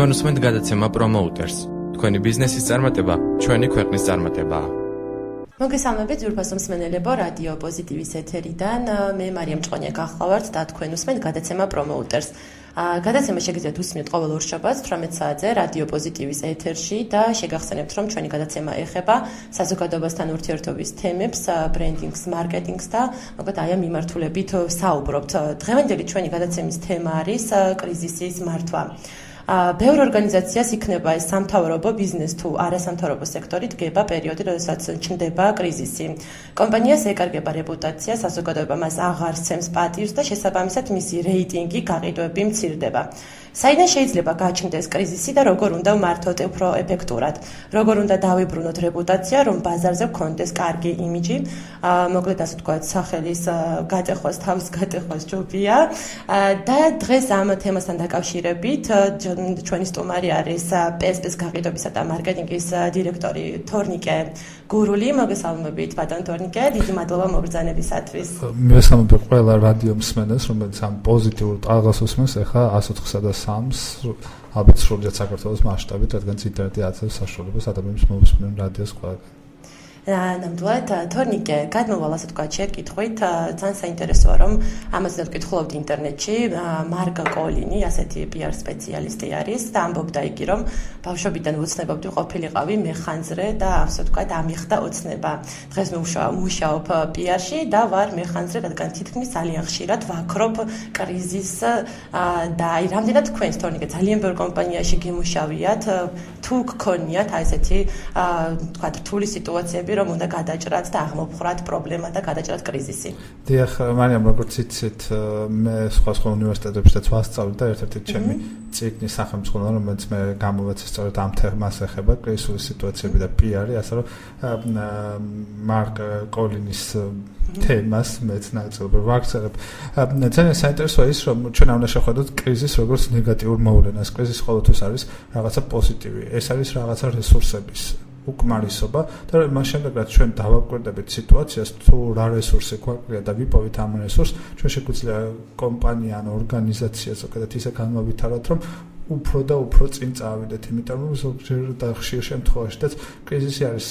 თქვენ უსმენთ გადაცემა პრომოუტერს. თქვენი ბიზნესის წარმატება ჩვენი ქვეყნის წარმატებაა. მოგესალმებით ძვირფასო მსმენელებო, რადიო პოზიტივის ეთერიდან მე მარიამ ჭყონია გახლავართ და თქვენ უსმენთ გადაცემა პრომოუტერს. გადაცემა შეგიძლიათ უსმენთ ყოველ ორშაბათს 18 საათზე რადიო პოზიტივის ეთერში და შეგახსენებთ, რომ ჩვენი გადაცემა ეხება საზოგადოებასთან ურთიერთობის თემებს, ბრენდინგს, მარკეტინგს და მოკლედ აი ამ მიმართულებით საუბრობთ. დღევანდელი ჩვენი გადაცემის თემა არის კრიზისის მართვა. ბევრ ორგანიზაციას იქნება ეს სამთავრობო ბიზნეს თუ არასამთავრობო სექტორი დგება პერიოდი, როდესაც ჩნდება კრიზისი. კომპანიას ეკარგება რეპუტაცია, საზოგადოება მას აღარ სცემს პატივს და შესაბამისად მისი რეიტინგი, გაყიდვები მცირდება. საიდან შეიძლება გაჩნდეს კრიზისი და როგორ უნდა ვმართოთ უფრო ეფექტურად? როგორ უნდა დავიბრუნოთ რეპუტაცია, რომ ბაზარზე გქონდეს კარგი იმიჯი? მოკლედ ასე ვთქვათ, სახელის გატეხვას, თავის გატეხვას ჯობია. და დღეს ამ თემასთან დაკავშირებით ჩვენი სტუმარი არის PSP-ს გაყიდვებისა და მარკეტინგის დირექტორი თორნიკე გურული. მოგესალმებით, ბატონ თორნიკე, დიდი მადლობა მობრძანებისათვის. მოგესალმებით ყველა რადიო მსმენელს, რომელიც ამ პოზიტიურ ტალღას უსმენს ახლა 103.3-ს, ალბათ სრულიად საქართველოს მასშტაბით, რადგან ინტერნეტი აწევს საშუალებას ადამიანებს მოусმენ რადიოს ყველგან. ნამდვილად, თორნიკე, გადმოვალ ასე ვთქვათ შეკითხვით, ძალიან საინტერესოა, რომ ამაზე ვკითხულობთ ინტერნეტში, მარკ კოლინი, ასეთი PR სპეციალისტი არის და ამბობდა იგი, რომ ბავშვობიდან ვოცნებობდი ყოფილიყავი მეხანძრე და ასე ვთქვათ ამიხდა ოცნება. დღეს მუშაობ PR-ში და ვარ მეხანძრე, რადგან თითქმის ძალიან ხშირად ვაქრობ კრიზისს და აი რამდენად თქვენს თორნიკე ძალიან ბევრ კომპანიაში გიმუშავიათ, თუ გქონიათ აი ესეთი ვთქვათ რთული სიტუაციები, რომ უნდა გადაჭრათ და აღმოფხრათ პრობლემა და გადაჭრათ კრიზისი. დიახ, მარიამ, როგორც იცით, მე სხვა უნივერსიტეტებშიც ვასწავლე და ერთ-ერთი ჩემი წიგნი სახელმწიფოდან, რომელიც მე გამოვეცე სწორედ ამ თემას ეხება, კრიზისული სიტუაციები და PR-ი, ასე რომ მარკ კოლინის თემას მეც ნაწილობრივ ვაქცევებ. ძალიან საინტერესოა ის, რომ ჩვენ არ უნდა შევხედოთ კრიზისს როგორც ნეგატიურ მოვლენას. კრიზისი ყოველთვის არის რაღაცა პოზიტივი. ეს არის რაღაცა რესურსების უკმარისობა და მას შემდეგ რაც ჩვენ დავაკვირდებით სიტუაციას, თუ რა რესურსი გვაქვს და ვიპოვეთ ამ რესურსს, ჩვენ შეგვიძლია კომპანია ან ორგანიზაცია ზოგადად ისე განმოვითაროთ, რომ უფრო და უფრო წინ წავიდეთ, იმიტომ რომ ზოგჯერ და ხშირ შემთხვევაშიც კრიზისი არის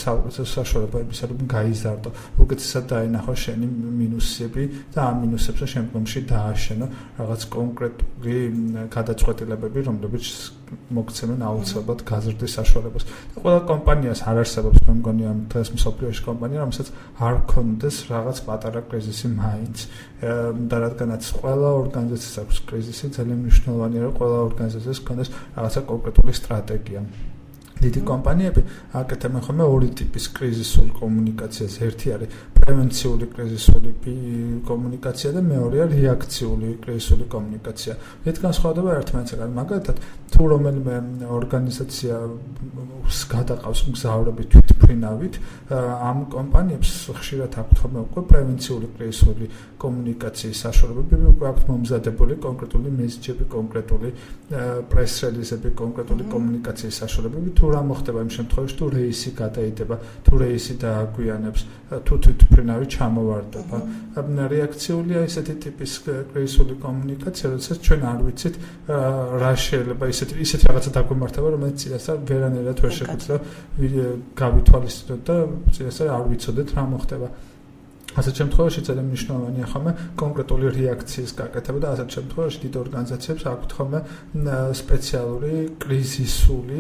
საშუალება იმისა, რომ გაიზარდო, უკეთესად დაინახო შენი მინუსები და ამ მინუსებზე შემდგომში დააშენო რაღაც კონკრეტული გადაწყვეტილებები, რომლებიც მოგცემენ აუცილებლად გაზრდის საშუალებას. და ყველა კომპანიას არ არსებობს, მე მგონი ამ დღეს მსოფლიოში კომპანია, რომელსაც არ ქონდეს რაღაც პატარა კრიზისი მაინც. და რადგანაც ყველა ორგანიზაციას აქვს კრიზისი, ძალიან მნიშვნელოვანია, რომ ყველა ორგანიზაციას ქონდეს რაღაცა კონკრეტული სტრატეგია. დიდი კომპანიები აკეთებენ ხოლმე ორი ტიპის კრიზისული კომუნიკაციას. ერთი არის პრევენციული კრიზისული კომუნიკაცია და მეორეა რეაქციული კრიზისული კომუნიკაცია. ეს განსხვავდება ერთმანეთისგან. მაგალითად, თუ რომელიმე ორგანიზაციას გადაყავს მგზავრები თვითმფრინავით, ამ კომპანიებს ხშირად აქვთ ხოლმე უკვე პრევენციული კრიზისული კომუნიკაციის საშუალებები, უკვე აქვთ მომზადებული კონკრეტული მესეჯები, კონკრეტული პრეს რელიზები, კონკრეტული კომუნიკაციის საშუალებები. თუ რა მოხდება იმ შემთხვევაში, თუ რეისი გადაიდება, თუ რეისი დააგვიანებს, თუ თვითმფრინავი ჩამოვარდება. რეაქციულია ესეთი ტიპის კრიზისული კომუნიკაცია, როდესაც ჩვენ არ ვიცით რა შეიძლება ისეთი რაღაცა დაგვემართება, რომელიც წინასწარ ვერანაირად ვერ შეგვიძლია გავითვალისწინოთ და წინასწარ არ ვიცოდეთ რა მოხდება. ასეთ შემთხვევაში ძალიან მნიშვნელოვანია ხოლმე კონკრეტული რეაქციის გაკეთება და ასეთ შემთხვევაში დიდ ორგანიზაციებს აქვთ ხოლმე სპეციალური კრიზისული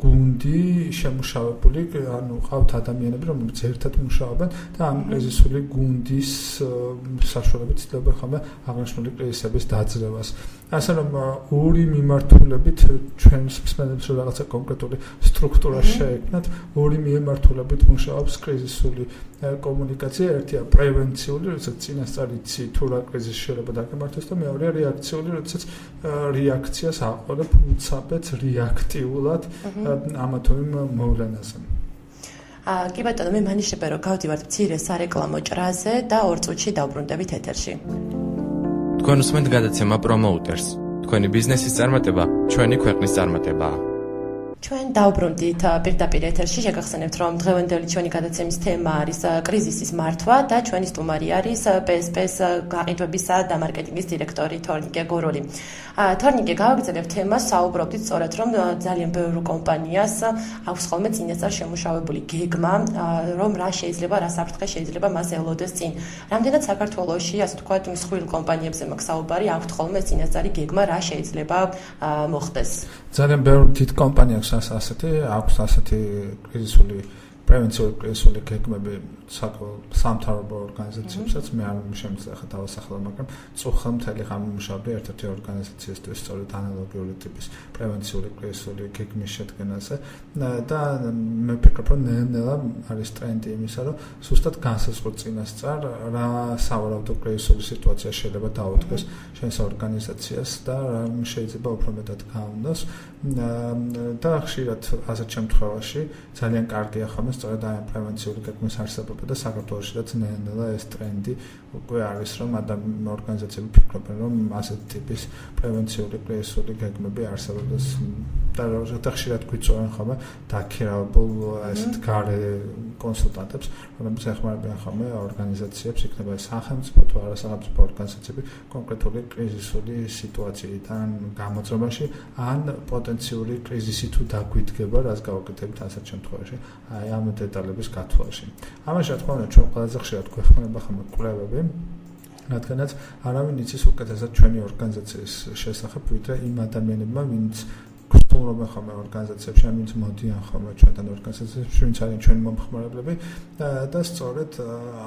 გუნდი შემუშავებული, ანუ ყავთ ადამიანები, რომლებიც ერთად მუშაობენ და ამ კრიზისული გუნდის საშუალებით ცდილობენ ხოლმე აღნიშნული კრიზისების დაძლევას. ასე რომ ორი მიმართულებით ჩვენს მსმენელებს რაღაცა კონკრეტული სტრუქტურა შეექმნათ, ორი მიმართულებით მუშაობს კრიზისული კომუნიკაცია. ერთია პრევენციული, როდესაც წინასწარ იცი თუ რა კრიზისი შეიძლება დაგემართოს და მეორეა რეაქციული, როდესაც რეაქციას აყოლებ უცაბად რეაქტიულად ამა თუ იმ მოვლენაზე. კი ბატონო, მე მანიშნებია, რომ გავდივართ მცირე სარეკლამო ჭრაზე და 2 წუთში დავბრუნდებით ეთერში. თქვენ უსმენთ გადაცემა პრომოუტერს. თქვენი ბიზნესის წარმატება ჩვენი ქვეყნის წარმატებაა. ჩვენ დავბრუნდით პირდაპირ ეთერში, შეგახსენებთ, რომ დღევანდელი ჩვენი გადაცემის თემა არის კრიზისის მართვა და ჩვენი სტუმარი არის PSP-ს გაყიდვებისა და მარკეტინგის დირექტორი თორნიკე გორული. თორნიკე, გავაგრძელებთ თემას, საუბრობდით სწორედ, რომ ძალიან ბევრ კომპანიას აქვს ხოლმე წინასწარ შემუშავებული გეგმა, რომ რა შეიძლება, რა საფრთხე შეიძლება მას ელოდეს წინ. რამდენად საქართველოში, ასე ვთქვათ, მსხვილ კომპანიებზე მაქვს საუბარი, აქვთ ხოლმე წინასწარი გეგმა, რა შეიძლება მოხდეს. ძალიან ბევრ დიდ კომპანიებს აქვს ასეთი კრიზისული პრევენციული კრიზისული გეგმები სამთავრობო ორგანიზაციებსაც მე არ შემიძლია ხა დავასახელო, მაგრამ წუხა მთელი ხანი მუშაობდი ერთ-ერთი ორგანიზაციისთვის სწორედ ანალოგიური ტიპის პრევენციული კრიზისული გეგმის შედგენაზე და მე ვფიქრობ, რომ ნელა არის ტრენდი იმისა, რომ ზუსტად განსაზღვრულ წინასწარ რა სავარაუდო კრიზისული სიტუაცია შეიძლება დაუდგეს შენს ორგანიზაციას და შეიძლება უფრო მეტად გაუნდოს და ხშირად ასეთ შემთხვევაში ძალიან კარგია ხოლმე სწორედ აი პრევენციული გეგმის არსებობა და საქართველოშიც ნელა ეს ტრენდი უკვე არის, რომ ორგანიზაციები ფიქრობენ, რომ ასეთ ტიპის პრევენციული კრიზისული გეგმები არსებობს და ხშირად გვიწევენ ხოლმე დაქირავებულ ესეთ გარე კონსულტანტებს, რომლებიც ეხმარებიან ხოლმე ორგანიზაციებს, იქნება სახელმწიფო თუ არასახელმწიფო ორგანიზაციები კონკრეტული კრიზისული სიტუაციიდან გამოძრომაში ან პოტენციური კრიზისი თუ დაგვიდგება, რას გავაკეთებთ ასეთ შემთხვევაში, აი ამ დეტალების გათვალში. ამაში რა თქმა უნდა ჩვენ ყველაზე ხშირად გვეხმარება ხოლმე კვლევები, რადგანაც არავინ იცის უკეთესად ჩვენი ორგანიზაციის შესახებ, ვიდრე იმ ადამიანებმა, ვინც გსტუმრობენ ხოლმე ორგანიზაციებში, ვინც მოდიან ხოლმე ჩვენთან ორგანიზაციებში, ვინც არიან ჩვენი მომხმარებლები და სწორედ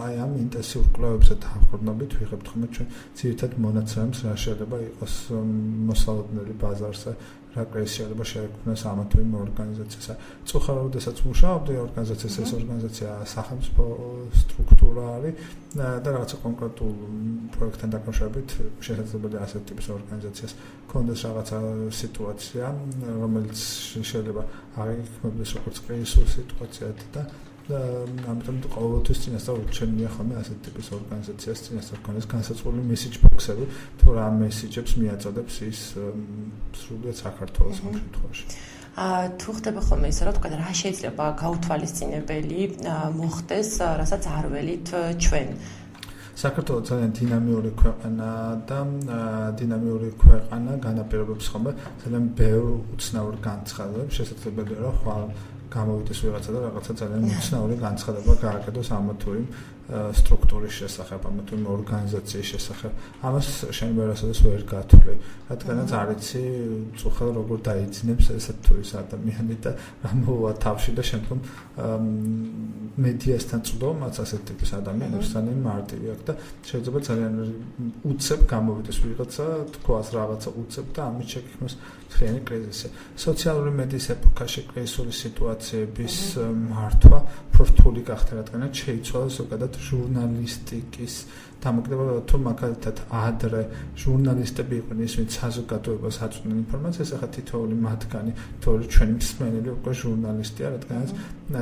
აი ამ ინტენსიურ კვლევებზე დაახლოებით ვიღებთ ხოლმე ჩვენ ძირითად მონაცემებს, რა შეიძლება იყოს მოსალოდნელი ბაზარზე, რა კრიზისება შეექმნას ამა თუ იმ ორგანიზაციასა. წუხარ როდესაც მუშაობდი ორგანიზაციას, ეს ორგანიზაცია სახელმწიფო სტრუქტურა არის და რაღაცა კონკრეტულ პროექტთან დაკავშირებით შესაძლებელია ასეთ ტიპის ორგანიზაციას ქონდეს რაღაცა სიტუაცია, რომელიც შეიძლება არ იქნებდეს როგორც კრიზისული სიტუაცია და ამიტომ ყოველთვის წინასწარ ურჩევნია ხოლმე ასეთ ტიპის ორგანიზაციას წინასწარ ქონდეს განსაზღვრული message box-ები, თუ რა message-ებს მიაწოდებს ის სრულად საქართველოს ამ შემთხვევაში. თუ ხდება ხოლმე ისე, რომ თქვა რა შეიძლება გაუთვალისწინებელი მოხდეს, რასაც არ ველით ჩვენ. საქართველო ძალიან დინამიური ქვეყანა და დინამიური ქვეყანა განაპირობებს ხოლმე ძალიან ბევრ უცნაურ განცხადებებს, შესაძლებელია რომ ხვალ გამოვიდეს ვიღაცა და რაღაცა ძალიან უცნაური განცხადება გააკეთოს ამა თუ იმ სტრუქტურის შესახებ, ამა თუ იმ ორგანიზაციის შესახებ. ამას შენ ვერასოდეს ვერ გათვლი, რადგანაც არ იცი წუხელ როგორ დაიძინებს ესეთ თუ ის ადამიანი და რა მოვა თავში და შემდგომ მედიასთან წვდომაც ასეთ ტიპის ადამიანებს ძალიან მარტივი აქვს და შეიძლება ძალიან უცებ გამოვიდეს ვიღაცა თქვას რაღაცა უცებ და ამით შეგიქმნას მთლიანი კრიზისი. სოციალური მედიის ეპოქაში კრიზისული სიტუაციების მართვა პროფიტული გახდა, რადგანაც შეიცვალა ზოგადად ჟურნალისტიკის დამოკიდებულება თუ მაგალითად ადრე ჟურნალისტები იყვნენ ის, ვინც საზოგადოებას აწვდნენ ინფორმაციას, ახლა თითოეული მათგანი, თითოეული ჩვენი მსმენელი უკვე ჟურნალისტია, რადგანაც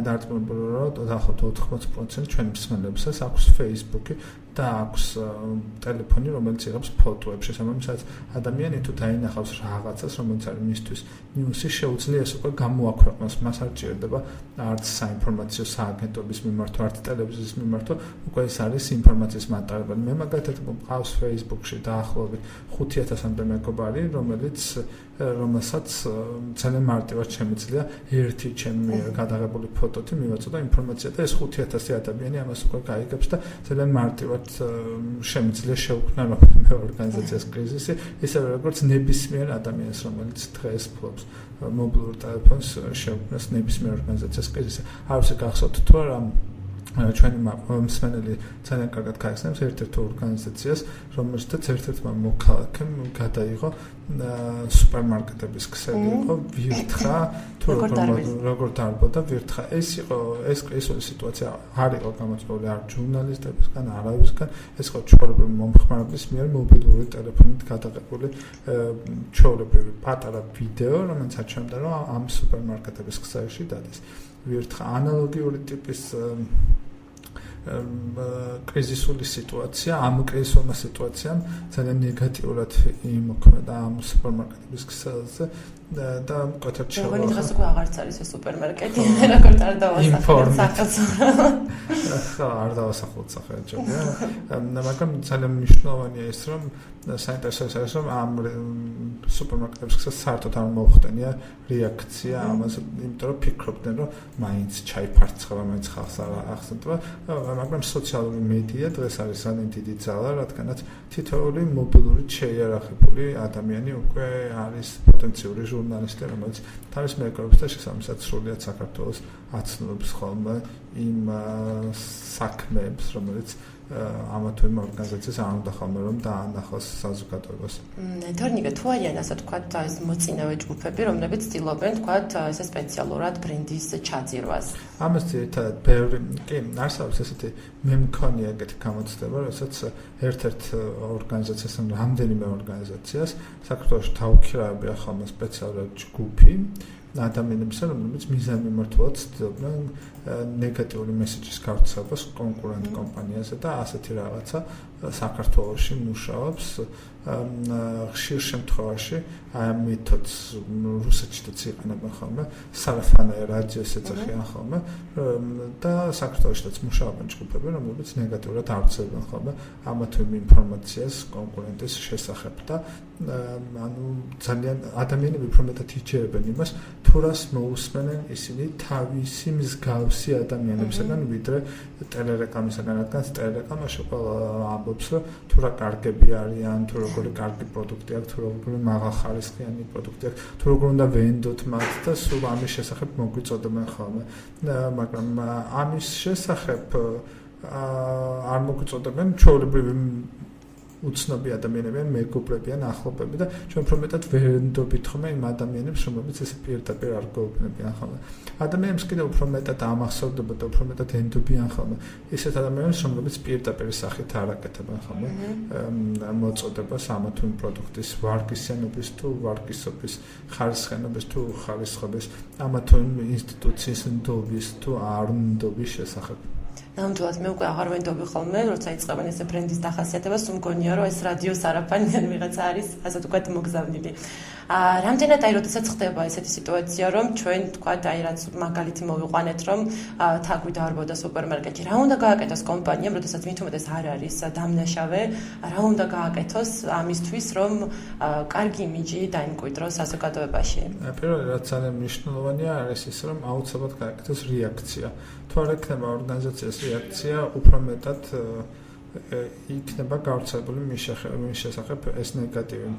დარწმუნებული რომ დაახლოებით 80% ჩვენი მსმენელებსაც აქვს Facebook-ი და აქვს ტელეფონი, რომელიც იღებს ფოტოებს. შესაბამისად, ადამიანი თუ დაინახავს რაღაცას, რომელიც არის მისთვის ნიუსი, შეუძლია ეს უკვე გამოაქვეყნოს, მას არ ჭირდება არც საინფორმაციო სააგენტოების მიმართვა, არც ტელევიზიის მიმართვა, უკვე ეს არის ინფორმაციის მატარებელი. მე მაგალითად მყავს Facebook-ში დაახლოებით 5000-მდე მეგობარი, რომელსაც ძალიან მარტივად შემიძლია ერთი ჩემი გადაღებული ფოტოთი მივაწოდო ინფორმაცია და ეს 5000 ადამიანი ამას უკვე გაიგებს და ძალიან მარტივად შემიძლია შეუქმნა რომელიმე ორგანიზაციას კრიზისი, ისევე როგორც ნებისმიერ ადამიანს, რომელიც დღეს ფლობს მობილურ ტელეფონს, შეუქმნას ნებისმიერ ორგანიზაციას კრიზისი. არ ვიცი გახსოვთ თუ არა ჩვენი მსმენელი ძალიან კარგად გაიხსენებს ერთ-ერთ ორგანიზაციას, რომელშიც ერთ-ერთმა მოქალაქემ გადაიღო სუპერმარკეტების ქსელი იყო ვირთხა თუ როგორ დარბოდა ვირთხა. ეს კრიზისული სიტუაცია არ იყო გამოწვეული არ ჟურნალისტებისგან, არავისგან, ეს იყო ჩვეულებრივი მომხმარებლის მიერ მობილური ტელეფონით გადაღებული ჩვეულებრივი პატარა ვიდეო, რომელიც აჩვენებდა რომ ამ სუპერმარკეტების ქსელში დადეს ვირთხა. ანალოგიური ტიპის კრიზისული სიტუაცია, ამ კრიზისულმა სიტუაციამ ძალიან ნეგატიურად იმოქმედა ამ სუპერმარკეტების ქსელზე და მკვეთრად შევა. როგორ დღეს უკვე აღარც არის ეს სუპერმარკეტი, როგორც არ დავასახელოთ სახელს. ხო, არ დავასახელოთ სახელს, მაგრამ ძალიან მნიშვნელოვანია ის, რომ საინტერესოა ის, რომ ამ სუპერმარკეტების ქსელს საერთოდ არ მოხდენია რეაქცია ამაზე, იმიტომ რომ ფიქრობდნენ, რომ მაინც ჩაიფარცხება, მაინც ხალხს არ ახსენდება, მაგრამ სოციალური მედია დღეს არის ძალიან დიდი ძალა, რადგანაც თითოეული მობილურით შეიარაღებული ადამიანი უკვე არის პოტენციური ჟურნალისტი, რომელიც თავის მეგობრებს და შესაბამისად სრულიად საქართველოს აცნობს ხოლმე იმ საქმეებს, რომელიც ამა თუ იმ ორგანიზაციას არ უნდა ხოლმე რომ დაანახოს საზოგადოებას. თორნიკა, თუ არიან ასე ვთქვათ, ეს მოწინავე ჯგუფები, რომლებიც ცდილობენ ვთქვათ, ესე სპეციალურად ბრენდის ჩაძირვას. ამას ერთად ბევრი კი არსებობს ესეთი მე მქონია ეგეთი გამოცდება, როდესაც ერთ-ერთ ორგანიზაციას ან რამდენიმე ორგანიზაციას საქართველოში თავქირავებია ხოლმე სპეციალურად ჯგუფი ადამიანებს, რომლებიც მიზანმიმართულად ცდილობენ ნეგატიური მესეჯის გავრცელებას კონკურენტ კომპანიაზე და ასეთი რაღაცა საქართველოში მუშაობს. ხშირ შემთხვევაში აი ამ მეთოდს რუსეთშიც იყენებენ ხოლმე, სარაფანე რადიოს ეძახიან ხოლმე და საქართველოშიც მუშაობენ ჯგუფები, რომლებიც ნეგატიურად ავრცელებენ ხოლმე ამა თუ იმ ინფორმაციას კონკურენტის შესახებ და ანუ ძალიან ადამიანები უფრო მეტად იჯერებენ იმას, თუ რას მოусმენენ ისინი თავისი მსგავსი ადამიანებისგან, ვიდრე ტელერეკლამისგან, რადგან ტელერეკლამაში ყველა ამბობს, რომ თუ რა კარგები არიან, თუ როგორი კარგი პროდუქტი აქვს, თუ როგორი მაღალხარისხიანი პროდუქტი აქვს, თუ როგორ უნდა ვენდოთ მათ და სულ ამის შესახებ მოგვიწოდებენ ხოლმე. მაგრამ ამის შესახებ არ მოგვიწოდებენ ჩვეულებრივი უცნობი ადამიანებიან, მეგობრებიან, ახლობები და ჩვენ უფრო მეტად ვერ ნდობით ხოლმე იმ ადამიანებს, რომლებიც ესე პირდაპირ არ გვეუბნებიან ხოლმე. ადამიანებს კიდევ უფრო მეტად ამახსოვრდება და უფრო მეტად ენდობიან ხოლმე ისეთ ადამიანებს, რომლებიც პირდაპირ სახით არ აკეთებენ ხოლმე მოწოდებას ამა თუ იმ პროდუქტის ვარგისიანობის თუ ვარგისობის, ხარისხიანობის თუ ხარისხობის, ამა თუ იმ ინსტიტუციის ნდობის თუ არ ნდობის შესახებ. ნამდვილად მე უკვე აღარ ვენდობი ხოლმე, როცა იწყებენ ესე ბრენდის დახასიათებას, უმგონია რომ ეს რადიოს არაფანიდან ვიღაცა არის, ასე ვთქვათ, მოგზავნილი. რამდენად აი როდესაც ხდება ესეთი სიტუაცია, რომ ჩვენ ვთქვათ, აი რაც მაგალითი მოვიყვანეთ, რომ თაგვი დაარბოდა სუპერმარკეტში, რა უნდა გააკეთოს კომპანიამ, როდესაც მით უმეტეს არ არის დამნაშავე, რა უნდა გააკეთოს ამისთვის, რომ კარგი იმიჯი დაიმკვიდროს საზოგადოებაში? პირველი რაც ძალიან მნიშვნელოვანია არის ის, რომ აუცილებლად გააკეთოს რეაქცია. თუ არ ექნება ორგანიზაციის რეაქცია, უფრო მეტად იქნება გავრცელებული მის შესახებ ეს ნეგატივი.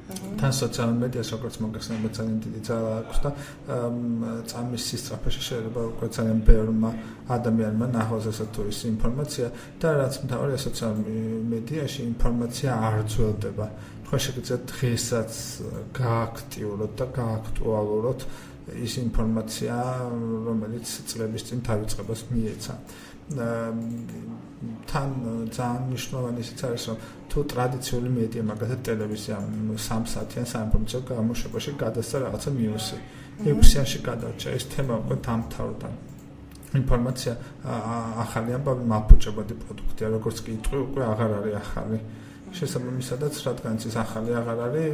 თან სოციალურ მედიას როგორც მოგახსენებთ ძალიან დიდი ძალა აქვს და წამის სისწრაფეში შეიძლება უკვე ძალიან ბევრმა ადამიანმა ნახოს ასე თუ ის ინფორმაცია და რაც მთავარია სოციალურ მედიაში ინფორმაცია არ ძველდება. თქვენ შეგიძლიათ დღესაც გააქტიუროთ და გააქტუალუროთ ის ინფორმაცია, რომელიც წლების წინ თავიწყებას მიეცა. თან ძალიან მნიშვნელოვანი ისიც არის, რომ თუ ტრადიციული მედია, მაგალითად ტელევიზია 3 საათიან საინფორმაციო გამოშვებაში გადასცა რაღაცა ნიუსი. 6-იანში გადარჩა ეს თემა უკვე დამთავრდა. ინფორმაცია ახალი ამბავი მაფუჭებადი პროდუქტია, როგორც კი იტყვი, უკვე აღარ არის ახალი. შესაბამისადაც, რადგანაც ის ახალი აღარ არის,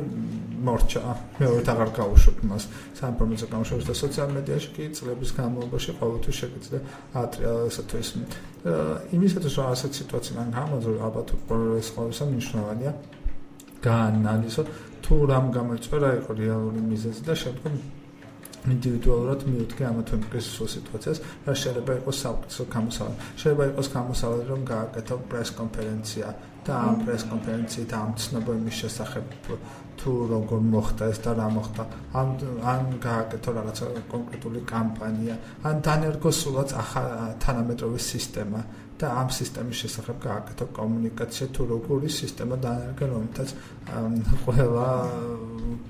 მორჩა, მეორედ აღარ გავუშვებ მას საინფორმაციო გამოშვებას და სოციალურ მედიაში კი წლების განმავლობაში ყოველთვის შეგიძლია ატრიალსა თუ ის იმისათვის რომ ასეთ სიტუაციიდან გამოძრო ალბათ უპირველეს ყოვლისა მნიშვნელოვანია გაანალიზო თუ რამ გამოიწვია რა იყო რეალური მიზეზი და შემდგომ ინდივიდუალურად მიუდგე ამა თუ იმ კრიზისულ სიტუაციას რა შეიძლება იყოს საუკეთესო გამოსავალი. შეიძლება იყოს გამოსავალი რომ გააკეთო პრეს-კონფერენცია და ამ პრეს-კონფერენციით ამ ცნობების შესახებ თუ როგორ მოხდა ეს და რა მოხდა ან გააკეთო რაღაცა კონკრეტული კამპანია ან დანერგოს სულაც თანამედროვე სისტემა და ამ სისტემის შესახებ გააკეთო კომუნიკაცია თუ როგორი სისტემა დანერგა რომელთაც ყველა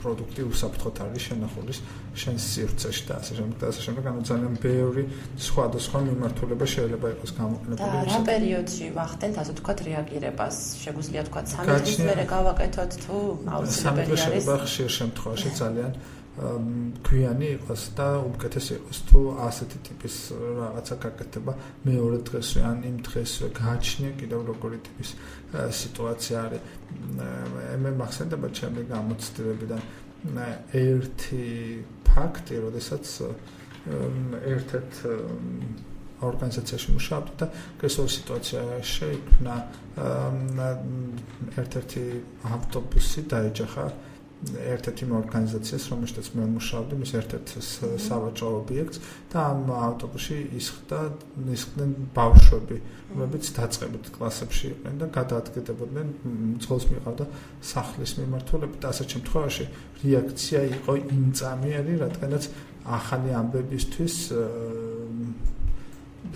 პროდუქტი უსაფრთხოდ არის შენახული შენ სივრცეში და ასე შემდეგ და ასე შემდეგ ანუ ძალიან ბევრი სხვადასხვა მიმართულება შეიძლება იყოს გამოყენებული და რა პერიოდში ვახდენთ ასე ვთქვათ რეაგირებას შეგვიძლია ვთქვათ 3 დღის მერე გავაკეთოთ თუ აუცილებელი არის შეიძლება ხშირ შემთხვევაში ძალიან გვიანი იყოს და უკეთესი იყოს თუ ასეთი ტიპის რაღაცა გაკეთება მეორე დღესვე ან იმ დღესვე გააჩნია კიდევ როგორი ტიპის სიტუაცია არის. მე მახსენდება ჩემი გამოცდილებიდან ერთი ფაქტი, როდესაც ერთ-ერთ ორგანიზაციაში მუშაობდი და კრესოლის სიტუაციაში იქნა ერთ-ერთი ავტობუსი დაეჯახა ერთ-ერთ იმ ორგანიზაციას, რომელშიც მე მუშაობდი, მის ერთ-ერთ სავაჭრო ობიექტს და ამ ავტობუსში ისხდნენ ბავშვები, რომლებიც დაწყებით კლასებში იყვნენ და გადაადგილდებოდნენ, ძღოლს მიყავდა სახლის მიმართულებით და ასეთ შემთხვევაში რეაქცია იყო იმწამიერი, რადგანაც ახალი ამბებისთვის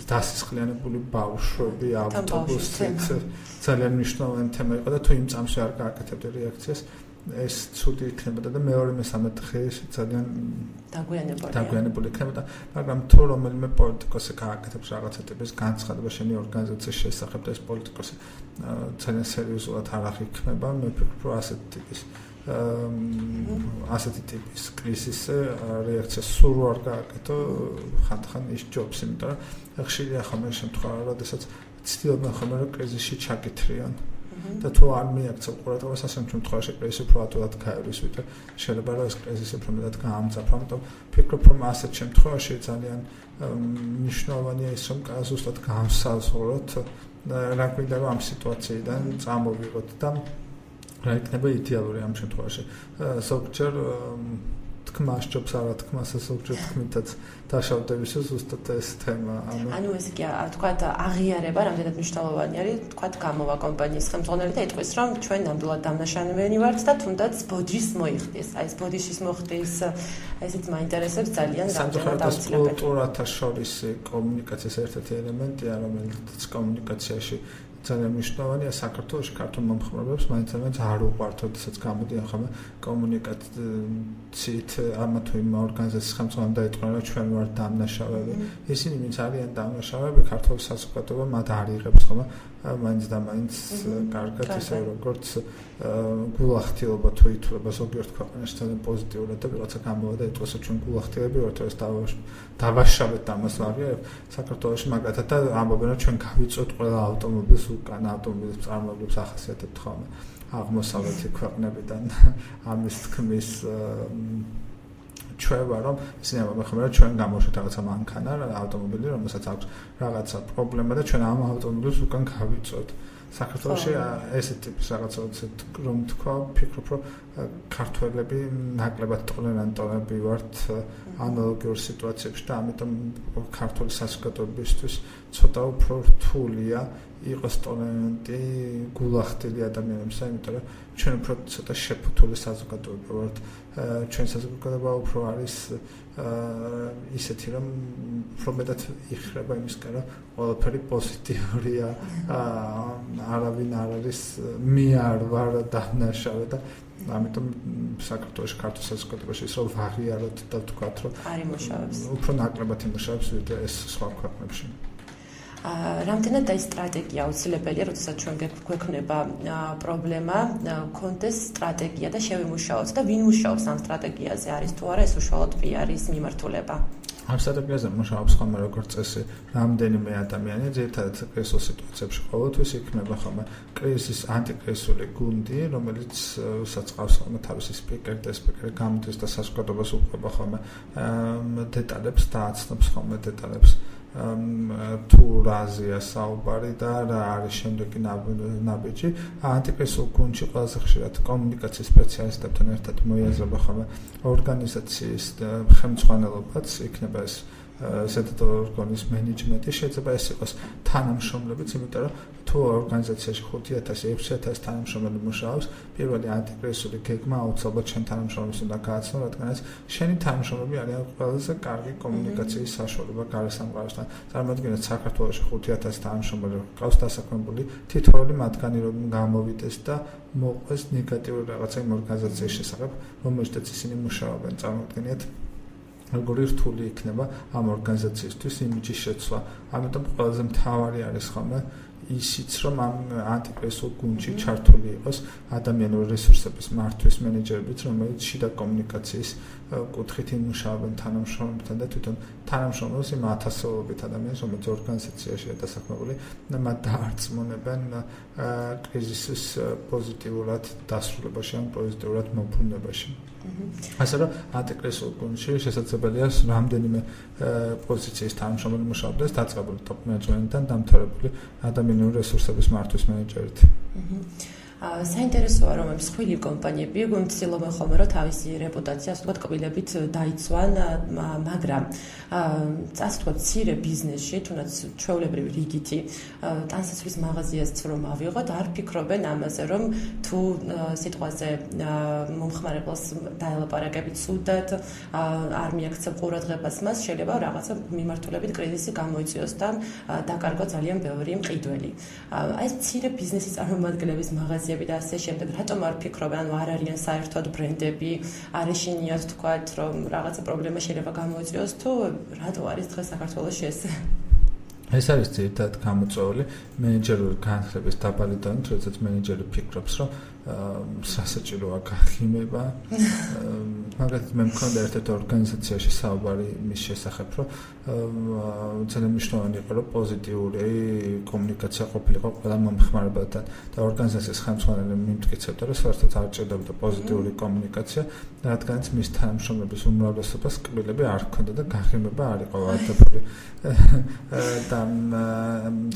დასისხლიანებული ბავშვები ავტობუსით ძალიან მნიშვნელოვანი თემა იყო და თუ იმ წამსვე არ გააკეთებდა რეაქციას ეს ცუდი იქნებოდა და მეორე მესამე დღეს ძალიან დაგვიანებული იქნებოდა, მაგრამ თუ რომელიმე პოლიტიკოსი გააკეთებს რაღაცა ტიპის განცხადება შენი ორგანიზაციის შესახებ და ეს პოლიტიკოსი ძალიან სერიოზულად არ აღიქმება, მე ვფიქრობ, რომ ასეთი ტიპის კრიზისზე რეაქცია სულ არ გააკეთო, ხანდახან ისჯობს, იმიტომ რომ ხშირია ხოლმე შემთხვევა, როდესაც ცდილობენ ხოლმე რომ კრიზისში ჩაკითრიან და თუ არ მიაქცევ ყურადღებას ასეთ შემთხვევაში კრიზისი უფრო ადვილად გაივლის, ვიდრე შეიძლება რომ ეს კრიზისი უფრო მეტად გაამძაფრა, ამიტომ ვფიქრობ, რომ ასეთ შემთხვევაში ძალიან მნიშვნელოვანია ის, რომ ზუსტად განსაზღვროთ რა გვინდა რომ ამ სიტუაციიდან წამოვიღოთ და რა იქნება იდეალური ამ შემთხვევაში. ზოგჯერ თქმა სჯობს, არა თქმას, ზოგჯერ თქმითაც დაშავდების ზუსტად ეს თემა. ანუ ეს კი თქვათ აღიარება რამდენად მნიშვნელოვანი არის, თქვათ გამოვა კომპანიის ხელმძღვანელი და იტყვის, რომ ჩვენ ნამდვილად დამნაშავენი ვართ და თუნდაც ბოდიშს მოიხდის. აი ეს ბოდიშის მოხდის, ესეც მაინტერესებს ძალიან რამდენად აუცილებელი. კულტურათა შორის კომუნიკაციის ერთ-ერთი ელემენტია, რომელიც კომუნიკაციაში ძალიან მნიშვნელოვანია საქართველოში ქართულ მომხმარებლებს მაინც არ უყვართ, როდესაც გამოდიან ხოლმე კომუნიკაციით ამა თუ იმ ორგანიზაციის ხელმძღვანელს დაეტყვიან, რომ ჩვენ ვართ დამნაშავეები. ისინი ვინც არიან დამნაშავეები, ქართული საზოგადოება მათ არ იღებს ხოლმე მაინც და მაინც კარგად ისე როგორც გულახდილობა თუ ითვლება ზოგიერთ ქვეყანაში ძალიან პოზიტიურად და ვიღაცა გამოვა და იტყვის, რომ ჩვენ გულახდილები ვართ, ეს დავაშავეთ ამას ვაღიარებ. საქართველოში მაგათად და ამბობენ, რომ ჩვენ გავიწვევთ ყველა ავტომობილს უკან, ავტომობილის წარმომადგენლებს ახასიათებთ ხოლმე აღმოსავლეთი ქვეყნებიდან ამის თქმის ჩვევა, რომ ისინი ამბობენ ხოლმე, რომ ჩვენ გამოვშოთ რაღაცა მანქანა, ავტომობილი, რომელსაც აქვს რაღაცა პრობლემა და ჩვენ ამ ავტომობილს უკან გავიწვევთ. საქართველოში ესეთ ტიპის რაღაცა რომ თქვა, ვფიქრობ, რომ ქართველები ნაკლებად ტოლერანტები ვართ ანალოგიურ სიტუაციებში და ამიტომ ქართული საზოგადოებისთვის ცოტა უფრო რთულია იყოს ტოლერანტი, გულახდილი ადამიანებისა, იმიტომ რომ ჩვენ უფრო ცოტა შეფუთული საზოგადოება ვართ. ჩვენ საზოგადოება უფრო არის ისეთი, რომ უფრო მეტად იხრება იმისკენ, რომ ყველაფერი პოზიტიურია, არავინ არ არის მე არ ვარ დამნაშავე და ამიტომ საქართველოს ქართულ საზოგადოებაში ის რომ ვაღიაროთ და ვთქვათ, რომ არ იმუშავებს. უფრო ნაკლებად იმუშავებს ვიდრე ეს სხვა ქვეყნებში. რამდენად აი სტრატეგია აუცილებელია, როდესაც ჩვენ გვექნება პრობლემა, გქონდეს სტრატეგია და შევიმუშაოთ და ვინ მუშაობს ამ სტრატეგიაზე, არის თუ არა ეს უშუალოდ PR-ის მიმართულება? ამ სტრატეგიაზე მუშაობს ხოლმე როგორც წესი რამდენიმე ადამიანი, ძირითადად კრიზისის სიტუაციებში ყოველთვის იქნება ხოლმე კრიზისის ანტიკრიზისული გუნდი, რომელიც საწყავს ხოლმე თავისი სპიკერი და სპიკერი გამოდის და საზოგადოებას უყვება ხოლმე დეტალებს და აცნობს ხოლმე დეტალებს თუ რაზეა საუბარი და რა არის შემდეგი ნაბიჯი. ანტიკრიზისულ გუნდში ყველაზე ხშირად კომუნიკაციის სპეციალისტებთან ერთად მოიაზრება ხოლმე ორგანიზაციის ხელმძღვანელობაც, იქნება ეს ზედმეტ ორგანიზმის მენეჯმენტი, შეიძლება ეს იყოს თანამშრომლებიც, იმიტომ რომ თუ ორგანიზაციაში 5000-6000 თანამშრომელი მუშაობს, პირველი ანტიკრიზისული გეგმა აუცილებლად შენ თანამშრომლებს უნდა გააცნო, რადგანაც შენი თანამშრომლები არიან ყველაზე კარგი კომუნიკაციის საშუალება გარესამყაროსთან. წარმოიდგინეთ, საქართველოში 5000 თანამშრომელი ყავს დასაქმებული, თითოეული მათგანი რომ გამოვიდეს და მოყვეს ნეგატიური რაღაცა იმ ორგანიზაციის შესახებ, რომელშიც ისინი მუშაობენ. წარმოიდგინეთ, როგორი რთული იქნება ამ ორგანიზაციისთვის იმიჯის შეცვლა. ამიტომ ყველაზე მთავარი არის ხოლმე ისიც რომ ამ ანტიკრიზისულ გუნდში ჩართული იყოს ადამიანური რესურსების მართვის მენეჯერებიც, რომელიც შიდა კომუნიკაციის კუთხით იმუშავებენ თანამშრომლებთან და თვითონ თანამშრომლებს იმ ათასობით ადამიანს, რომელიც ორგანიზაციაშია დასაქმებული, მათ დაარწმუნებენ კრიზისის პოზიტიურად დასრულებაში ან პოზიტიურად მომხმარებაში. ასე რომ ანტიკრიზისულ გუნდში შესაძლებელია რამდენიმე პოზიციის თანამშრომელი მუშაობდეს დაწყებული ტოპ მენეჯმენტთან დამთავრებული ადამიანური რესურსების მართვის მენეჯერით. საინტერესოა რომ მსხვილი კომპანიები ცდილობენ ხოლმე რომ თავისი რეპუტაცია ასე ვთქვათ კბილებით დაიცვან, მაგრამ ასე ვთქვათ მცირე ბიზნესში თუნდაც ჩვეულებრივი რიგითი ტანსაცმლის მაღაზიას რომ ავიღოთ, არ ფიქრობენ ამაზე რომ თუ სიტყვაზე მომხმარებელს დაელაპარაკებით სუდად, არ მიაქცევ ყურადღებას მას, შეიძლება რაღაცა მიმართულებით კრიზისი გამოიწვიოს და დაკარგო ძალიან ბევრი მყიდველი. აი ეს მცირე ბიზნესის წარმომადგენლების მაღაზია და ასე შემდეგ, რატომ არ ფიქრობენ, ანუ არ არიან საერთოდ ბრენდები, არ ეშინიათ თქვათ, რომ რაღაცა პრობლემა შეიძლება გამოიწვიოს, თუ რატო არის დღეს საქართველოში ეს? ეს არის ძირითადად გამოწვეული მენეჯერული განხრების დაბალი დონით, როდესაც მენეჯერი ფიქრობს, რომ სასაჭიროა გახიმება. მაგალითად, მე მქონდა ერთ-ერთ ორგანიზაციაში საუბარი მის შესახებ, რომ ძალიან მნიშვნელოვანი იყო, რომ პოზიტიური კომუნიკაცია ყოფილიყო ყველა მომხმარებელთან და ორგანიზაციის ხელმძღვანელი მიმტკიცებდა, რომ საერთოდ არ ჭირდებოდა პოზიტიური კომუნიკაცია, რადგანაც მის თანამშრომლების უმრავლესობას კბილები არ ჰქონდა და გახიმება არ იყო ვარდაფერი. და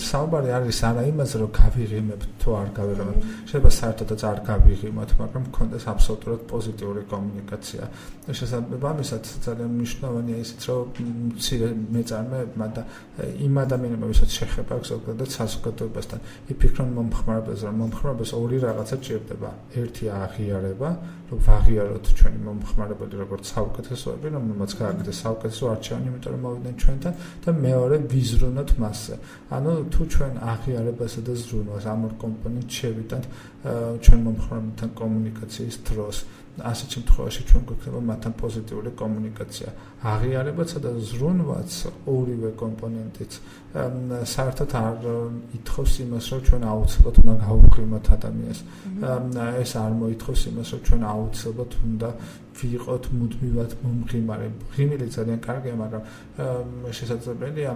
საუბარი არის არა იმაზე, რომ გავიღიმებთ თუ არ გავიღიმებთ. შეიძლება საერთოდაც არ გავიღიმოთ, მაგრამ მქონდეს აბსოლუტურად პოზიტიური კომუნიკაცია. შესაბამისად, ძალიან მნიშვნელოვანია ისიც, რომ მცირე მეწარმეებმა და იმ ადამიანებმა, ვისაც შეხება აქვს ზოგადად საზოგადოებასთან, იფიქრონ მომხმარებელს, რომ მომხმარებელს ორი რაღაცა ჭირდება. ერთი აღიარება, რომ ვაღიაროთ ჩვენი მომხმარებელი როგორც საუკეთესოები, რომელმაც გააკეთეს საუკეთესო არჩევანი, იმიტომ რომ მოვიდნენ ჩვენთან და მეორე ვიზრუნოთ მასზე. ანუ თუ ჩვენ აღიარებასა და ზრუნვას ამ ორ კომპონენტს შევიტანთ ჩვენ მომხმარებელთან კომუნიკაციის დროს, ასეთ შემთხვევაში ჩვენ გვექნება მათთან პოზიტიური კომუნიკაცია. აღიარებაცა და ზრუნვაც ორივე კომპონენტიც საერთოდ არ ითხოვს იმას, რომ ჩვენ აუცილებლად უნდა გავუღიმოთ ადამიანს. ეს არ მოითხოვს იმას, რომ ჩვენ აუცილებლად უნდა ვიყოთ მუდმივად მომღიმარე. ღიმილი ძალიან კარგია, მაგრამ შესაძლებელია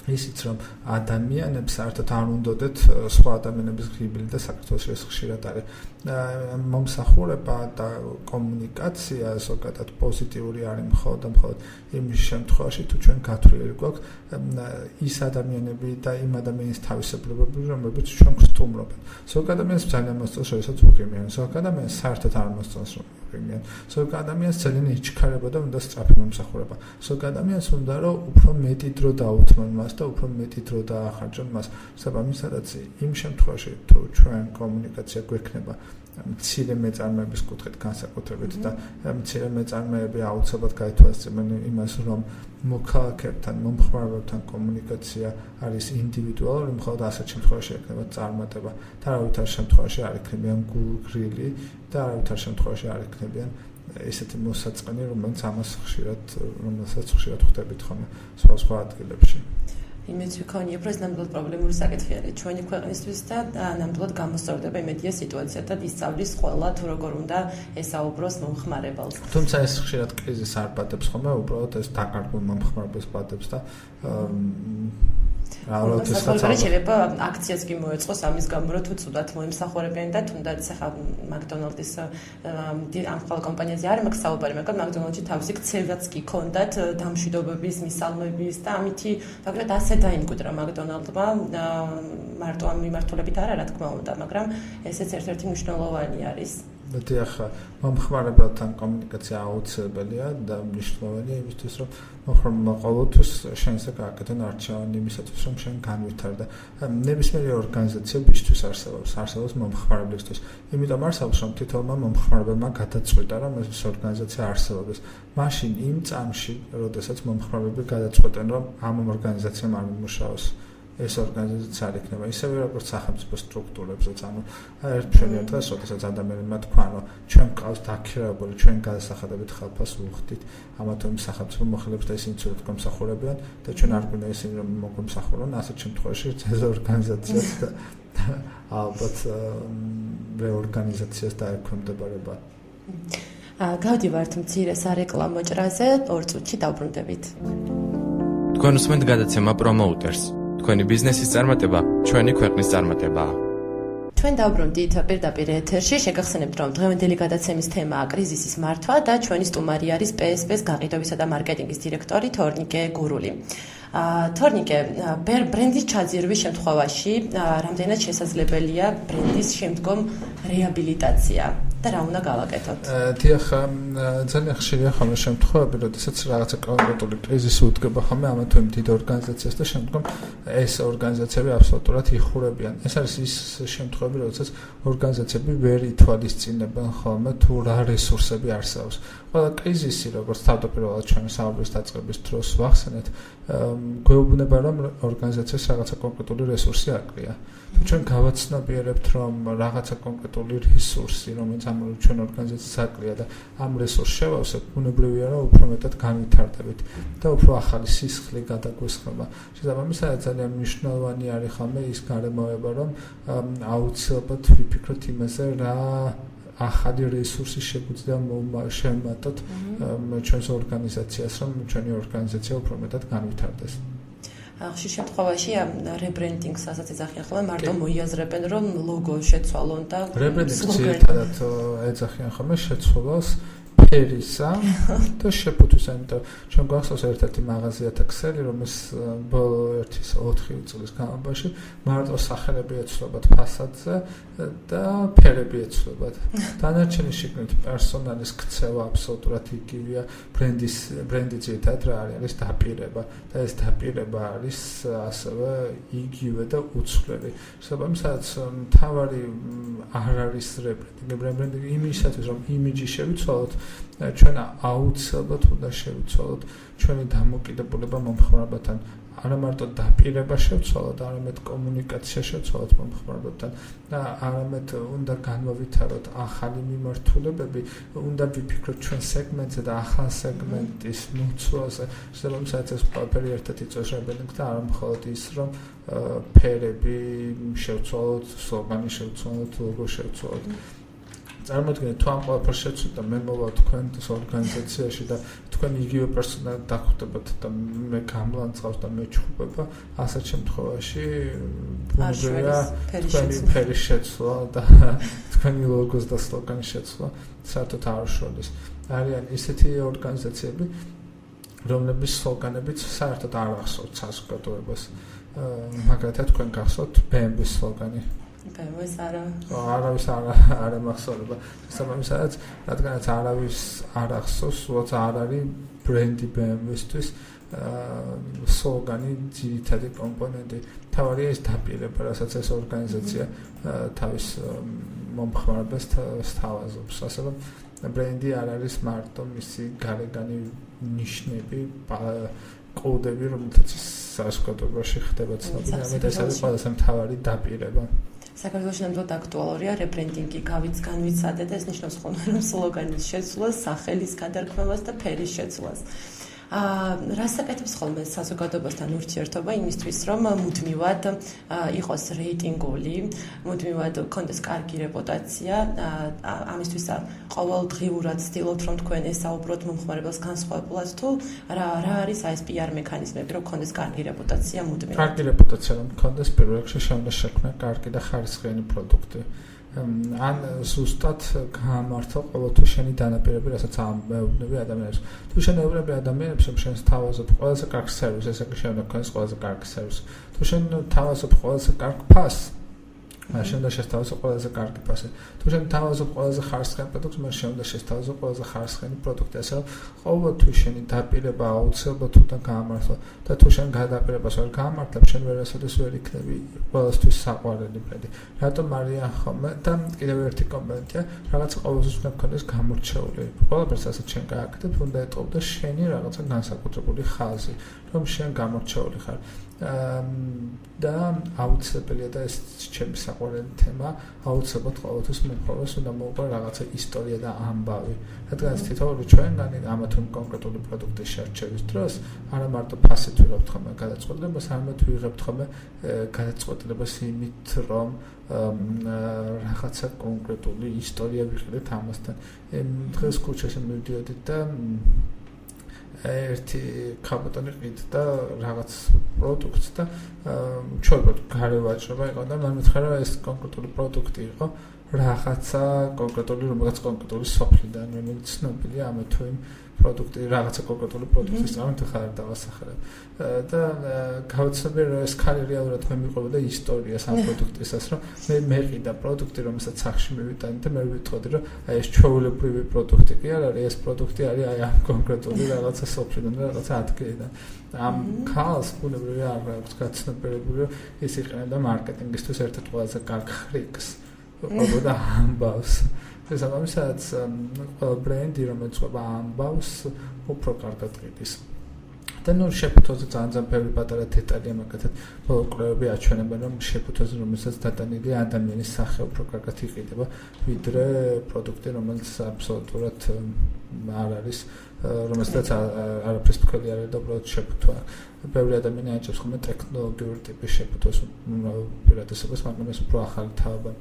ისიც რომ ადამიანებს საერთოდ არ უნდათ სხვა ადამიანების ღიმილი და საქართველოში ეს ხშირად არის. მომსახურება და კომუნიკაცია ზოგადად პოზიტიური არის მხოლოდ იმის შემთხვევაში, თუ ჩვენ გათვლილი გვაქვს ის ადამიანები და იმ ადამიანის თავისებურებები, რომლებიც ჩვენ გვსტუმრობენ. ზოგ ადამიანს ძალიან მოსწონს, როდესაც უღიმიან, ზოგ ადამიანს საერთოდ არ მოსწონს, რომ უღიმიან. ზოგ ადამიანს ძალიან იჩქარება და უნდა სწრაფი მომსახურება. ზოგ ადამიანს უნდა რომ უფრო მეტი დრო დაუთმონ მას და უფრო მეტი დრო დაახარჯონ მას. საბამისადაც იმ შემთხვევაში, თუ ჩვენ კომუნიკაცია გვექნება მცირე მეწარმეების კუთხით განსაკუთრებით და მცირე მეწარმეები აუცილებლად გაითვალისწინებენ იმას, რომ მოქალაქეებთან, მომხმარებელთან კომუნიკაცია არის ინდივიდუალური, მხოლოდ ასეთ შემთხვევაში ექნება წარმატება და არავითარ შემთხვევაში არ ექნებიან გულგრილი და არავითარ შემთხვევაში არ ექნებიან ესეთი მოსაწყენი, რომელსაც ხშირად ხვდებით ხოლმე სხვა ადგილებში. იმეც ვიქონიებ, რომ ეს ნამდვილად პრობლემური საკითხი არის ჩვენი ქვეყნისთვის და ნამდვილად გამოსწორდება იმედია სიტუაცია და ისწავლის ყველა თუ როგორ უნდა ესაუბროს მომხმარებელს. თუმცა ეს ხშირად კრიზისს არ პატებს ხოლმე, უბრალოდ ეს დაკარგულ მომხმარებელს პატებს და შეიძლება აქციაც კი მოეწყოს ამის გამო, რომ თუ ცუდად მოემსახურებიან და თუნდაც ახლა მაკდონალდის ამ ყველა კომპანიაზე არ მაქვს საუბარი, მაგრამ მაკდონალდში თავისი ქცევაც კი ქონდათ დამშვიდობების, მისალმების და ამითი მაგრამ ასე დაიმკვიდრა მაკდონალდმა მარტო ამ მიმართულებით არა, რა თქმა უნდა, მაგრამ ესეც ერთ-ერთი მნიშვნელოვანი არის. ახლა მომხმარებელთან კომუნიკაცია აუცილებელია და მნიშვნელოვანია იმისთვის, რომ მომხმარებელმა ყოველთვის შენზე გააკეთონ არჩევანი იმისათვის, რომ შენ განვითარდა. ნებისმიერი ორგანიზაცია ბიჭთვის არსებობს მომხმარებლისთვის. იმიტომ არსებობს, რომ თითოეულმა მომხმარებელმა გადაწყვიტა, რომ ეს ორგანიზაცია არსებობს. მაშინ იმ წამში, როდესაც მომხმარებლები გადაწყვეტენ, რომ ამ ორგანიზაციამ არ იმუშაოს ეს ორგანიზაცია არ იქნება ისევე როგორც სახელმწიფო სტრუქტურებზეც, ანუ ერთშენია დღეს, როდესაც ადამიანებმა თქვა, რომ ჩვენ გყავს დაქირავებული, ჩვენ გადასახადებით ხალხას ვუხდით, ამა თუ იმ სახელმწიფო მოხელებს და ისინი ცუდად გვემსახურებიან და ჩვენ არ გვინდა ისინი რომ მოგვემსახურონ, ასეთ შემთხვევაში ეს ორგანიზაციაც და ალბათ რეორგანიზაციას დაექვემდებარება. გავდივართ მცირე სარეკლამო ჭრაზე, 2 წუთში დავბრუნდებით. თქვენ უსმენთ გადაცემა პრომოუტერს. თქვენი ბიზნესის წარმატება ჩვენი ქვეყნის წარმატებაა. ჩვენ დავბრუნდით პირდაპირ ეთერში, შეგახსენებთ, რომ დღევანდელი გადაცემის თემაა კრიზისის მართვა და ჩვენი სტუმარი არის PSP-ს გაყიდვისა და მარკეტინგის დირექტორი თორნიკე გურული. თორნიკე, ბრენდის ჩაძირვის შემთხვევაში რამდენად შესაძლებელია ბრენდის შემდგომ რეაბილიტაცია და რა უნდა გავაკეთოთ? დიახ, ძალიან ხშირია ხოლმე შემთხვევები, როდესაც რაღაცა კონკრეტული კრიზისი უდგება ხოლმე ამა თუ იმ დიდ ორგანიზაციას და შემდგომ ეს ორგანიზაციები აბსოლუტურად იხურებიან. ეს არის ის შემთხვევები, როდესაც ორგანიზაციები ვერ ითვალისწინებენ ხოლმე თუ რა რესურსები არსებობს. ყველა კრიზისი, როგორც თავდაპირველად ჩვენ საუბრის დაწყების დროს ვახსენეთ, გვეუბნება, რომ ორგანიზაციას რაღაცა კონკრეტული რესურსი აკლია. თუ ჩვენ გავაცნობიერებთ, რომ რაღაცა კონკრეტული რესურსი, რომელიც ამ ჩვენ ორგანიზაციას აკლია და ამ რესურსს შევავსებთ, ბუნებრივია, რომ უფრო მეტად განვითარდებით და უფრო ახალი სისხლი გადაგვესხება. შესაბამისად, ძალიან მნიშვნელოვანი არის ხოლმე ის გარემოება, რომ აუცილებლად ვიფიქროთ იმაზე, რა ახალი რესურსი შეგვიძლია შევმატოთ ჩვენს ორგანიზაციას, რომ ჩვენი ორგანიზაცია უფრო მეტად განვითარდეს. ხშირ შემთხვევაში რებრენდინგს ასაც ეძახიან ხოლმე, მარტო მოიაზრებენ, რომ ლოგო შეცვალონ და რებრენდინგს ძირითადად ეძახიან ხოლმე შეცვალოს ფერისა და შეფუთვისა, იმიტომ ჩვენ გვახსოვს ერთ-ერთი მაღაზიათა ქსელი, რომელიც ბოლო 1-4 წლის განმავლობაში მარტო სახელები ეცვლებათ ფასადზე და ფერები ეცვლებათ. დანარჩენი შიგნით პერსონალის ქცევა აბსოლუტურად იგივეა, ბრენდი ძირითადად რა არის დაპირება და ეს დაპირება არის ასევე იგივე და უცვლელი. შესაბამისად, მთავარი არ არის რებრენდინგი იმისათვის, რომ იმიჯი შევიცვალოთ, ჩვენ აუცილებლად უნდა შევიცვალოთ ჩვენი დამოკიდებულება მომხმარებელთან. არა მარტო დაპირება შევცვალოთ, არამედ კომუნიკაცია შევცვალოთ მომხმარებელთან და არამედ უნდა განვავითაროთ ახალი მიმართულებები, უნდა ვიფიქროთ ჩვენ სეგმენტზე და ახალ სეგმენტის მოცულაზე. შესაბამისად, ეს ყველაფერი ერთად იწვევს რებრენდინგს და არა მხოლოდ ის, რომ ფერები შევცვალოთ, სლოგანი შევცვალოთ, ლოგო შევცვალოთ. წარმოიდგინეთ, თუ ამ ყველაფერს შეცვლით და მე მოვალ თქვენს ორგანიზაციაში და თქვენ იგივე პერსონალი დახვდებათ და მე გამლანძღავს და მე ჩხუბება, ასეთ შემთხვევაში ბუნებრივია თქვენი ფერის შეცვლა და თქვენი ლოგოს და სლოგანის შეცვლა საერთოდ არ უშუალოს. არიან ისეთი ორგანიზაციები, რომლების სლოგანებიც საერთოდ არ ახსოვთ საზოგადოებას. მაგალითად, თქვენ გახსოვთ BMW-ის სლოგანი. BMW-ს არავის არ ემახსოვრება. შესაბამისად, რადგანაც არავის არ ახსოვს, როცა არ არის ბრენდი BMW-ისთვის სლოგანი ძირითადი კომპონენტი. თავარია ის დაპირება, რასაც ეს ორგანიზაცია თავის მომხმარებელს სთავაზობს. ასევე ბრენდი არ არის მარტო მისი გარეგანი ნიშნები, კოდები, რომელთაც საზოგადოებაში ხდება ცნობილი, ამით ეს არის ყველაზე მთავარი დაპირება. საქართველოში ნამდვილად აქტუალურია რებრენდინგი, განვიცადეთ, ეს ნიშნავს ხოლმე, რომ სლოგანის შეცვლას, სახელის გადარქმევას და ფერის შეცვლას. რას აკეთებს ხოლმე საზოგადოებასთან ურთიერთობა იმისთვის, რომ მუდმივად იყოს რეიტინგული, მუდმივად გქონდეს კარგი რეპუტაცია, ამისთვის ყოველდღიურად ცდილობთ, რომ თქვენ ესაუბროთ მომხმარებელს განსხვავებულად თუ რა არის ეს PR მექანიზმები, რომ გქონდეს კარგი რეპუტაცია მუდმივად. კარგი რეპუტაცია რომ გქონდეს, პირველ რიგში შეუძლია შექმნა კარგი და ხარისხიანი პროდუქტი. ან ზუსტად გამართო ყოველთვის შენი დანაპირები, რასაც ამეუბნები ადამიანებს. თუ შენ ეუბნები ადამიანებს, რომ შენ თავაზობ ყველაზე კარგ სერვისს, ესე იგი შენ გქონდეს ყველაზე კარგი სერვისი. თუ შენ თავაზობ ყველაზე კარგ ფასს, მაშინ უნდა შესთავაზო ყველაზე კარგი ფასი. თუ შენ თავაზობ ყველაზე ხარისხიან პროდუქტს, მაშინ უნდა შესთავაზო ყველაზე ხარისხიანი პროდუქტი. ასე რომ ყოველთვის შენი დაპირება აუცილებლად უნდა გაამართლა და თუ შენ გადაპირებას ვერ გაამართლებ, შენ ვერასოდეს ვერ იქნები ყველასთვის საყვარელი ფრენდი. რატომ არიან ხოლმე და კიდევ ერთი კომპონენტია, რაღაც ყოველთვის უნდა გქონდეს გამორჩეული. ყველაფერს ასეთ შენ გააკეთებ, უნდა ეტყობდეს შენი რაღაცა განსაკუთრებული ხაზი, რომ შენ გამორჩეული ხარ. და აუცილებელია და ეს ჩემი საყვარელი თემა, აუცილებლად ყოველთვის მომხმარებელს უნდა მოუყვა რაღაცა ისტორია და ამბავი. რადგან თითოეული ჩვენგანი ამა თუ კონკრეტული პროდუქტის შერჩევის დროს არა მარტო ფასით ვიღებთ ხოლმე გადაწყვეტილებას, არამედ ვიღებთ ხოლმე გადაწყვეტილებას იმით, რომ რაღაცა კონკრეტული ისტორია ვიღებთ ამასთან. დღეს ქუჩაში მივდიოდით და ერთი კაპიტანი ყიდდა რაღაც პროდუქტს და ჩვენ გარევაჭრობა იყო და მან მითხრა რომ ეს კონკრეტული პროდუქტი იყო რაღაცა კონკრეტული რომელიც კონკრეტული სოფლიდან რომელიც ცნობილია ამ თუ იმ პროდუქტი რაღაცა კონკრეტული პროდუქტის წარმომადგენელი ხარ დავასახელებ და გავცნობი რომ ეს ქალი რეალურად მე მიყვებოდა ისტორიას ამ პროდუქტისას რომ მე ყიდა პროდუქტი რომელსაც სახში მივიტანე და მე ვიტყოდი რომ აი ეს ჩვეულებრივი პროდუქტი კი არ არის ეს პროდუქტი არის აი ამ კონკრეტული რაღაცა სოფლიდან რაღაცა ადგილიდან ამ ქალს ბუნებრივი არ აქვს გაცნობიერებული რომ ის იყენებდა მარკეტინგისთვის ერთ-ერთ ყველაზე კარგ ხრიკს ყოფოდა ამბავს ეს ამასაც ყველა ბრენდი რომელიც ყოფა ამბავს უფრო კარგად ყიდის და ნუ შეფუთოზე ძალიან ბევრი პატარა დეტალია მაგათად ბოლო კვლევები აჩვენებენ რომ შეფუთოზე რომელსაც დატანილი ადამიანის სახე უფრო კარგად იყიდება ვიდრე პროდუქტი რომელიც აბსოლუტურად არ არის რომელსაც არაფერს თქვი არ არის და უბრალოდ შეფუთვა ბევრი ადამიანი აჭებს ხოლმე ტექნოლოგიური ტიპის შეფუთოს უპირატესობას მაგრამ ეს უფრო ახალი თაობა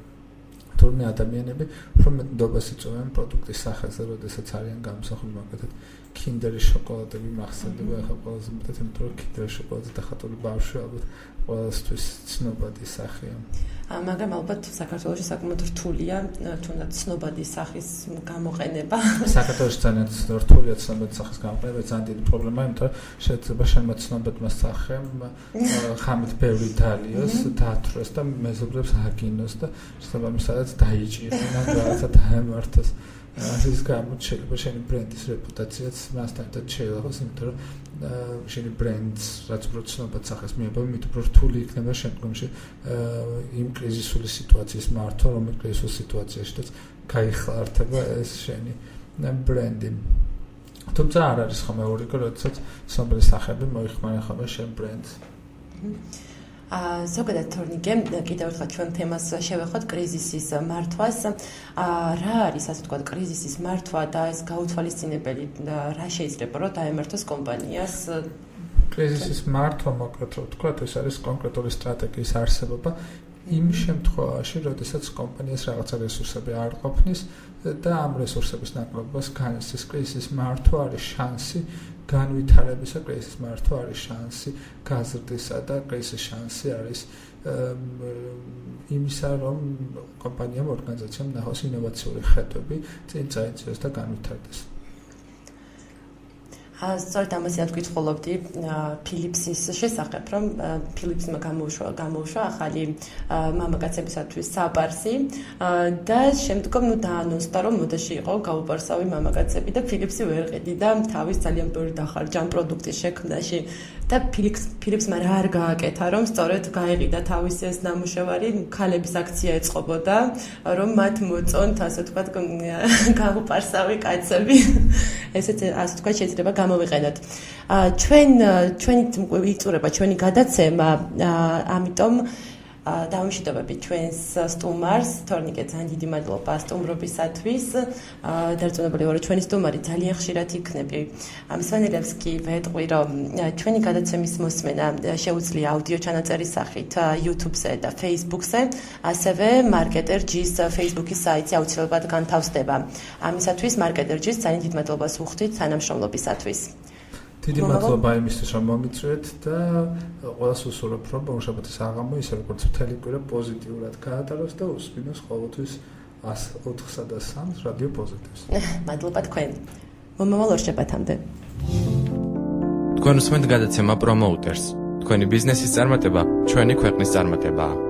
თურმე ადამიანები უფრო მეტნდობას იწვევენ პროდუქტის სახეზე, როდესაც არიან გამოსახული მაგათად კინდერის შოკოლადები მახსენდება ახლა ყველაზე მეტად, იმიტომ რომ კინდერის შოკოლადზე დახატული ბავშვი ალბათ ყველასთვის ცნობადი სახეა. მაგრამ ალბათ საქართველოში საკმაოდ რთულია თუნდაც ცნობადი სახის გამოყენება. საქართველოში ძალიან რთულია ცნობადი სახის გამოყენება, ძალიან დიდი პრობლემაა, იმიტომ რომ შეიძლება შენმა ცნობადმა სახემ ხამით ბევრი დალიოს, დაათროს და მეზობლებს აგინოს და შესაბამისად დაიჭიროს, რაღაცა დაემართოს. ის გამოც შეიძლება შენი ბრენდის რეპუტაციაც მასთან ერთად შეილაღოს, იმიტომ რომ შენი ბრენდს რაც უფრო ცნობად სახეს მიება, მით უფრო რთული იქნება შემდგომში იმ კრიზისული სიტუაციის მართვა, რომელიც კრიზისულ სიტუაციაშიც გაიხლართება ეს შენი ბრენდი. თუმცა არ არის ხოლმე ურიგო, როდესაც ცნობილი სახეები მოიხმარენ ხოლმე შენ ბრენდს. ზოგადად თორნიკე კიდევ ერთხელ ჩვენ თემას შევეხოთ კრიზისის მართვას. რა არის ასე ვთქვათ კრიზისის მართვა და ეს გაუთვალისწინებელი რა შეიძლება რომ დაემართოს კომპანიას? კრიზისის მართვა მოკლედ რომ ვთქვათ ეს არის კონკრეტული სტრატეგიის არსებობა იმ შემთხვევაში, როდესაც კომპანიას რაღაცა რესურსები არ ყოფნის და ამ რესურსების ნაკლებობას განიცდის კრიზისის მართვა არის შანსი განვითარებისა, კრიზისის მართვა არის შანსი გაზრდისა და კრიზისის შანსი არის იმისა, რომ კომპანიამ ორგანიზაციამ ნახოს ინოვაციური ხედვები, წინ წაეწიოს და განვითარდეს. სწორედ ამაზე ვკითხულობდი ფილიპსის შესახებ, რომ ფილიპსმა გამოუშვა ახალი მამაკაცებისათვის საპარსი და შემდგომ დაანონსდა, რომ მოდაში იყო გაუპარსავი მამაკაცები და ფილიპსი ვერ ყიდიდა თავის ძალიან ბევრი დახარჯა ამ პროდუქტის შექმნაში და ფილიპსმა რა არ გააკეთა, რომ სწორედ გაეყიდა თავის ეს ნამუშევარი, ქალების აქცია ეწყობოდა, რომ მათ მოწონთ, ასე ვთქვათ, გაუპარსავი კაცები. ესეც ასე ვთქვათ შეიძლება გამოვიყენოთ. ჩვენი იწურება, ჩვენი გადაცემა, ამიტომ დავიმშვიდობებით ჩვენს სტუმარს, თორნიკე ძალიან დიდი მადლობა სტუმრობისათვის. დარწმუნებული ვარ, რომ ჩვენი სტუმარი ძალიან ხშირად იქნები. მსმენელებს კი ვეტყვი, რომ ჩვენი გადაცემის მოსმენა შეუძლია აუდიო ჩანაწერის სახით YouTube-ზე და Facebook-ზე, ასევე Marketer G-ს Facebook-ის საიტზე აუცილებლად განთავსდება. ამისათვის Marketer G-ს ძალიან დიდ მადლობას ვუხდით თანამშრომლობისათვის. დიდი მადლობა იმისთვის, რომ მომიწვიეთ და ყველას უსურვებ, რომ ბავშვების აღამო ისე როგორც მთელი კვირა პოზიტიურად გაატაროს და უსმინოს ყოველთვის 104-სა და 3-ს რადიო პოზიტივს. მადლობა თქვენ. მომავალ ორშაბათამდე. თქვენ უსმენთ გადაცემა პრომოუტერს. თქვენი ბიზნესის წარმატება ჩვენი ქვეყნის წარმატებაა.